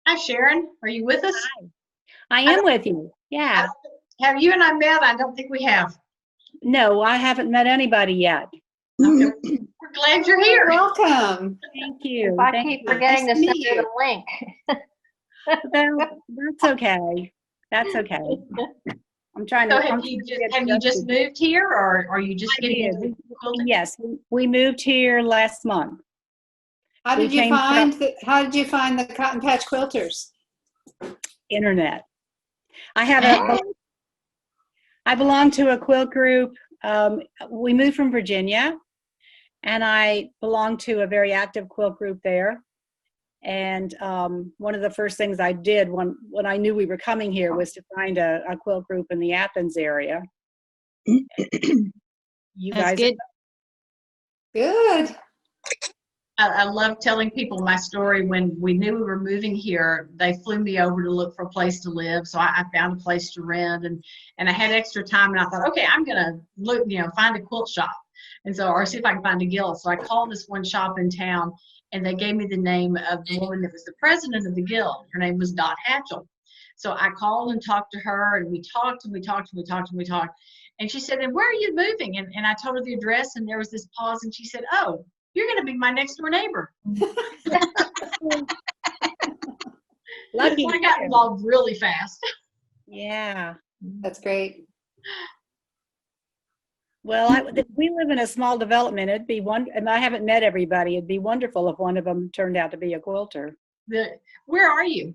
Hi, Sharon. Are you with us? I I am don't, with you. I Yeah. don't, have you and I met? I don't think we have. No, I haven't met anybody yet. Okay. We're glad you're here. Welcome. Thank If you. I Thank keep you. forgetting Nice to to send meet her you. the link. Well, that's okay. That's okay. I'm trying So to, I'm trying to get have you just adjusted. moved here, or are you just I getting did. into quilting? Yes, we moved here last month. How We did you came from find the Cotton Patch Quilters? internet. I have a, I belong to a quilt group. We moved from Virginia, and I belong to a very active quilt group there. And one of the first things I did when I knew we were coming here was to find a quilt group in the Athens area. You That's guys, good. Good. I love telling people my story. When we knew we were moving here, they flew me over to look for a place to live. So I found a place to rent, and I had extra time, and I thought, okay, I'm gonna look, find a quilt shop, and so or see if I can find a guild. So I called this one shop in town, and they gave me the name of the woman that was the president of the guild. Her name was Dot Hatchell. So I called and talked to her, and we talked and we talked and we talked and we talked. And she said, and where are you moving? And I told her the address, and there was this pause, and she said, oh, you're going to be my next door neighbor. lucky I got you. involved really fast. Yeah. That's great. Well, we live in a small development. It'd be and I haven't met everybody. It'd be wonderful if one of them turned out to be a quilter. Where are you?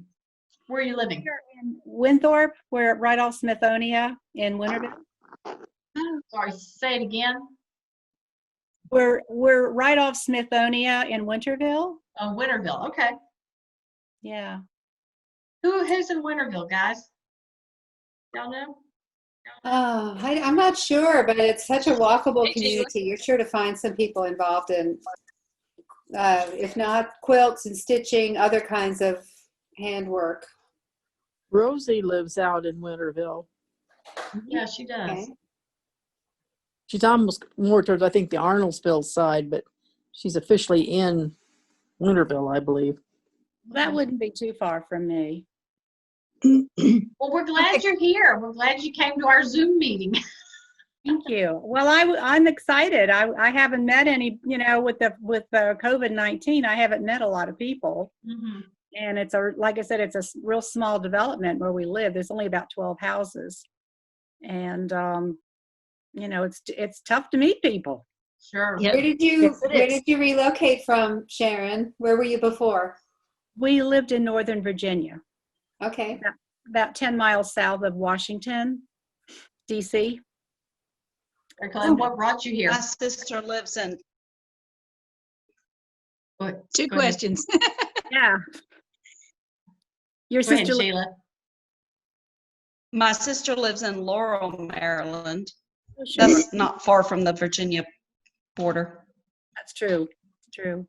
Where are you living? We're in Winthrop. We're right off Smithonia in Winterville. Sorry, say it again. We're right off Smithonia in Winterville. Oh, Winterville. Okay. Yeah. Who's in Winterville, guys? Y'all know? Oh, I'm not sure, but it's such a walkable community. You're sure to find some people involved in, if not quilts and stitching, other kinds of handwork. Rosie lives out in Winterville. Yeah, she does. Okay. She's almost more towards, I think, the Arnoldville side, but she's officially in Winterville, I believe. That wouldn't be too far from me. Well, we're glad you're here. We're glad you came to our Zoom meeting. Thank you. Well, I'm excited. I haven't met any, with the COVID-19, I haven't met a lot of people. Mm-hmm. And like I said, it's a real small development where we live. There's only about 12 houses. And, it's tough to meet people. Sure. Where did you relocate from, Sharon? Where were you before? We lived in Northern Virginia. Okay. About 10 miles south of Washington, D.C. And what brought you here? My sister lives in. Two Go ahead. questions. Yeah. Your Go ahead, sister. Sheila. My sister lives in Laurel, Maryland. Oh, sure. That's not far from the Virginia border, That's true. True.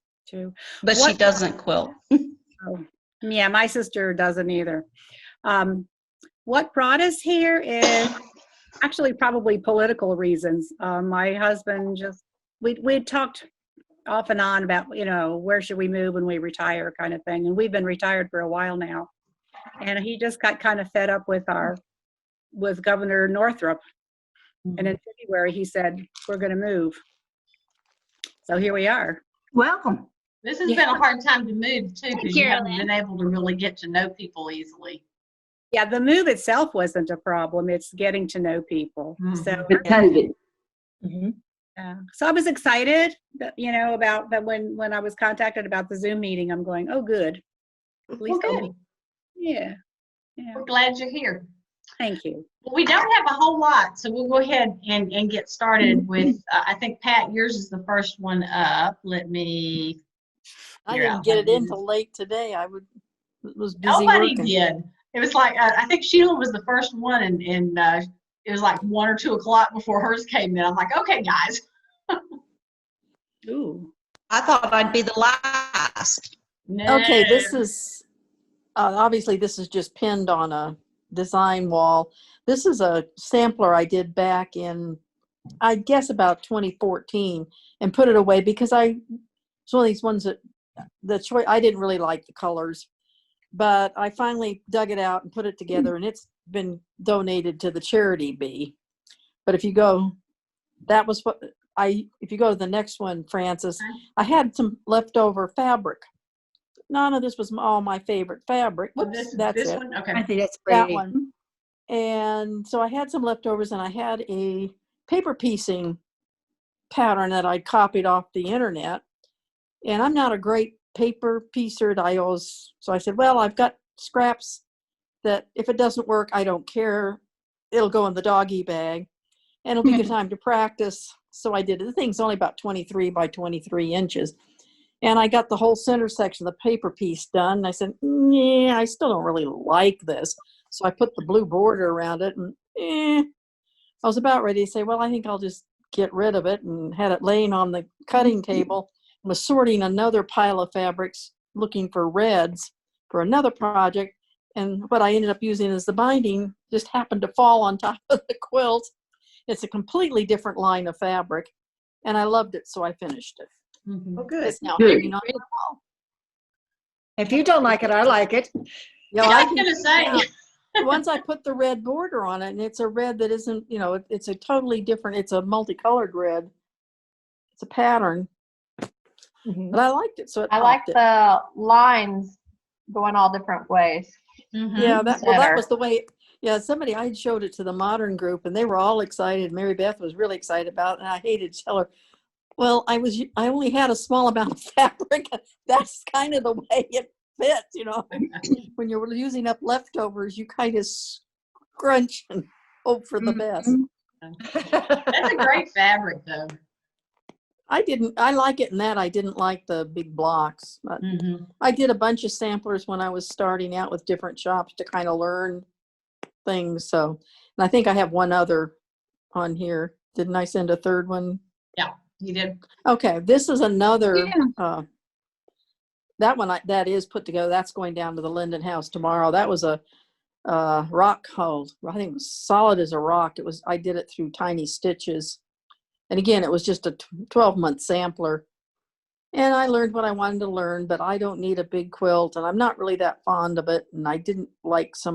but she doesn't quilt. Oh, yeah, my sister doesn't either. What brought us here is actually probably political reasons. My husband we'd talked off and on about, where should we move when we retire kind of thing. And we've been retired for a while now. And he just got kind of fed up with Governor Northrop. And in February, he said, we're going to move. So here we are. Welcome. This has been a hard time to move, too, because you haven't Carolyn. been able to really get to know people easily. Yeah, the move itself wasn't a problem. It's getting to know people. Mhm. So, With COVID. so I was excited, about that when I was contacted about the Zoom meeting. I'm going, oh, good. At least Well, I'll good. Yeah. We're glad you're here. Thank you. Well, we don't have a whole lot, so we'll go ahead and get started with, I think, Pat, yours is the first one up. Let me. I figure didn't out get what it it in is. till late today. I was busy Nobody working. did. It was like, I think Sheila was the first one, and it was like 1 or 2 o'clock before hers came in. I'm like, okay, guys. Ooh. I thought I'd be the last. No. Okay, this is obviously this is just pinned on a design wall. This is a sampler I did back in, I guess, about 2014, and put it away because it's one of these ones that I didn't really like the colors. but I finally dug it out and put it together, and it's been donated to the charity bee. But if you go, if you go to the next one, Francis, I had some leftover fabric. None of this was all my favorite fabric. Oh, Whoops, that's this it. one? Okay. I think that's That pretty. one. And so I had some leftovers, and I had a paper piecing pattern that I copied off the internet. And I'm not a great paper piecer. So I said, well, I've got scraps that if it doesn't work, I don't care. It'll go in the doggy bag, and it'll be a good time to practice. So I did it. The thing's only about 23 by 23 inches. And I got the whole center section of the paper piece done. And I said, yeah, I still don't really like this. So I put the blue border around it, and I was about ready to say, well, I think I'll just get rid of it, and had it laying on the cutting table and was sorting another pile of fabrics looking for reds for another project. And what I ended up using as the binding just happened to fall on top of the quilt. It's a completely different line of fabric, and I loved it, so I finished it. Mhm. Oh, good. It's now hanging on the wall. If you don't like it, I like it. Yeah, I I was can gonna see say. now. Once I put the red border on it, and it's a red that isn't, it's a totally different, it's a multicolored red. It's a pattern, but I liked it, so it I like popped it. the lines going all different ways. Mhm. Yeah, that Center. was the way. Yeah, I showed it to the modern group, and they were all excited. Mary Beth was really excited about it, and I hated to tell her, well, I only had a small amount of fabric. That's kind of the way it fits, when you're using up leftovers, you kind of scrunch and hope for the best. That's a great fabric, though. I like it in that I didn't like the big blocks. But Mhm. I did a bunch of samplers when I was starting out with different shops to kind of learn things. So, and I think I have one other on here. Didn't I send a third one? Yeah, you did. Okay, this is another, Yeah. that one that is put together. That's going down to the Linden House tomorrow. That was a rock hold. I think it was solid as a rock. I did it through tiny stitches. And again, it was just a 12-month sampler. And I learned what I wanted to learn, but I don't need a big quilt, and I'm not really that fond of it. And I didn't like two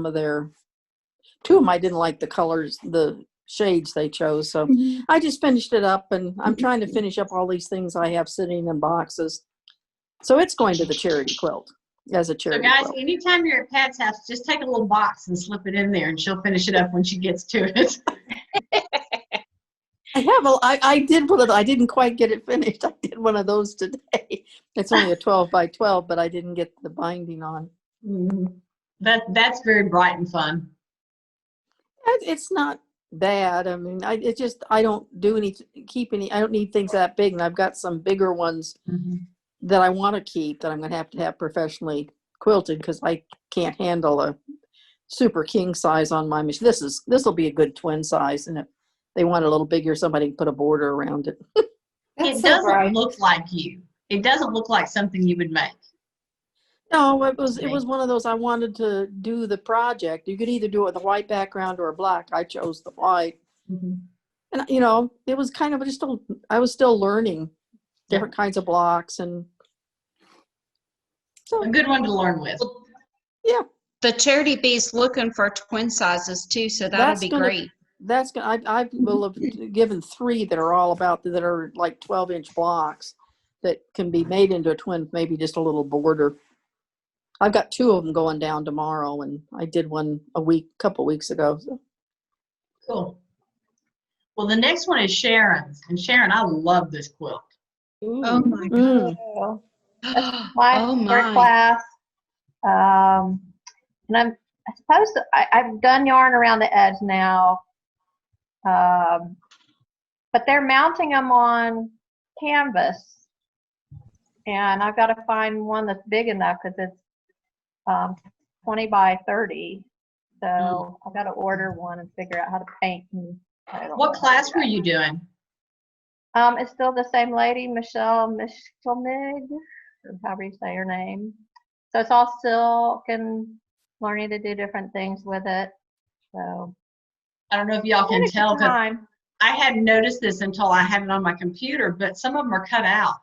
of them, I didn't like the colors, the shades they chose. So I just finished it up, and I'm trying to finish up all these things I have sitting in boxes. So it's going to the charity quilt as a So charity guys, quilt. anytime you're at Pat's house, just take a little box and slip it in there, and she'll finish it up when she gets to it. I did put it, I didn't quite get it finished. I did one of those today. It's only a 12 by 12, but I didn't get the binding on. Mhm. That's very bright and fun. It's not bad. I mean, I don't I don't need things that big, and I've got some bigger ones Mhm. that I want to keep that I'm going to have professionally quilted, because I can't handle a super king size on my machine. This will be a good twin size, and if they want a little bigger, somebody can put a border around it. That's It so doesn't bright. look like you. It doesn't look like something you would make. No, it was one of those, I wanted to do the project. You could either do it with a white background or a black. I chose the white. Mhm. And it was kind of I was still learning different kinds of blocks, and so A good one to learn with. yeah, The charity bee's looking for twin sizes too, so that'll That's be gonna- great. I will have given 3 that are all about, that are like 12-inch blocks that can be made into a twin, maybe just a little border. I've got 2 of them going down tomorrow, and I did one couple weeks ago. So. Cool. Well, the next one is Sharon's. And Sharon, I love this quilt. Oh my Mm. So, that's my Oh third my. class. And I suppose I've done yarn around the edge now. But they're mounting them on canvas. And I've got to find one that's big enough, because it's 20 by 30. So I've got to order one and figure out how to paint. And I don't know What how to class do were that. you doing? It's still the same lady, Michelle Mishkelmig, or however you say her name. So it's all silk and learning to do different things with it. So I don't know if y'all can it's a tell, because time. I hadn't noticed this until I had it on my computer, but some of them are cut out.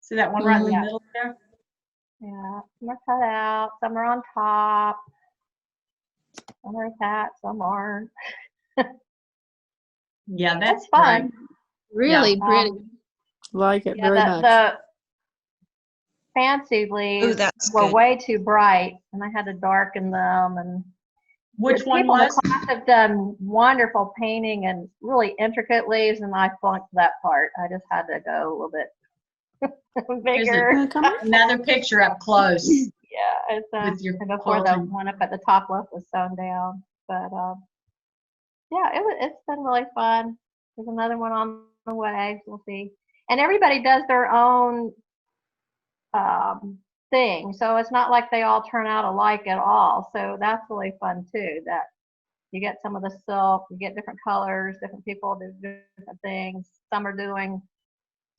See that one right in the Yeah. middle there? Yeah, some are cut out, some are on top, some are attached, some aren't. Yeah, that's It's fun. great. Really pretty. Like it Yeah, very much. the fancy Ooh, leaves that's were good. way too bright, and I had to darken them. And Which there's one people in the was? class have done wonderful painting and really intricate leaves, and I flunked that part. I just had to go a little bit bigger. Come on. Another picture up close Yeah, it's with your and before the quilting. one up at the top left was sewn down. But yeah, it's been really fun. There's another one on the way. So we'll see. And everybody does their own thing, so it's not like they all turn out alike at all. So that's really fun too. That you get some of the silk, you get different colors, different people do different things. Some are doing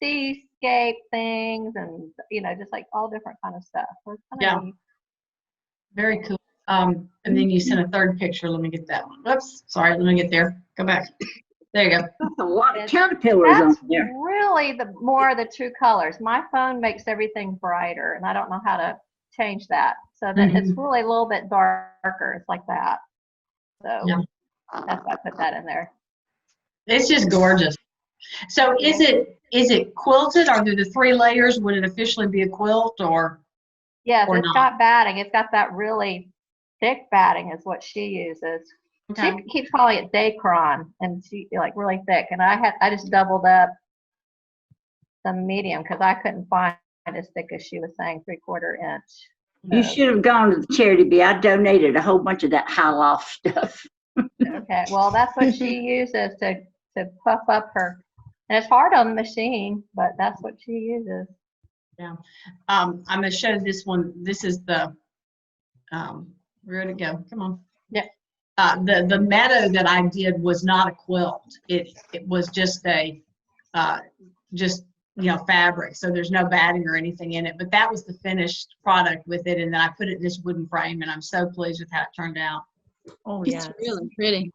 seascape things, and just like all different kind of stuff. So it's kind Yeah. of neat. Very cool. And then you sent a third picture. Let me get that one. Whoops. Sorry. Let me get there. Go back. There you go. That's a lot of It's- caterpillars on That's there. really the more of the two colors. My phone makes everything brighter, and I don't know how to change that. So that it's really a little bit darker. It's like that. So Yeah. that's why I put that in there. It's just gorgeous. So is it quilted? Are there the 3 layers? Would it officially be a quilt or? Yes, Or it's not. got batting. It's got that really thick batting is what she uses. Okay. She keeps calling it Dacron, and she like really thick. And I just doubled up the medium because I couldn't find as thick as she was saying, 3/4 inch. You should have gone to the charity bee. I donated a whole bunch of that high loft stuff. Okay, well that's what she uses to puff up her, and it's hard on the machine, but that's what she uses. I'm going to show this one. This is the, where'd it go? Come on. Yeah. The meadow that I did was not a quilt. It was just a, fabric. So there's no batting or anything in it, but that was the finished product with it. And then I put it in this wooden frame, and I'm so pleased with how it turned out. Oh, It's yeah. really pretty.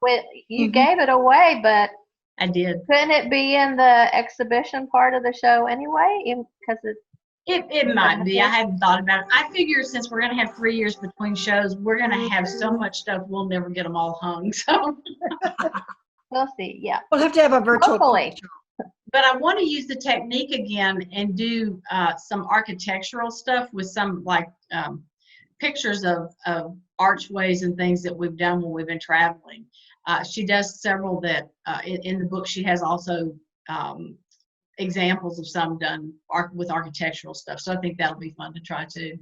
You gave it away, but I did. couldn't it be in the exhibition part of the show anyway? Because it's It might be. I hadn't thought about it. I figure since we're going to have 3 years between shows, we're going to have so much stuff, we'll never get them all hung. So, we'll see. Yeah, We'll have to have a virtual. hopefully. but I want to use the technique again and do some architectural stuff with some pictures of archways and things that we've done when we've been traveling. She does several that in the book. She has also examples of some done with architectural stuff. So I think that'll be fun to try too.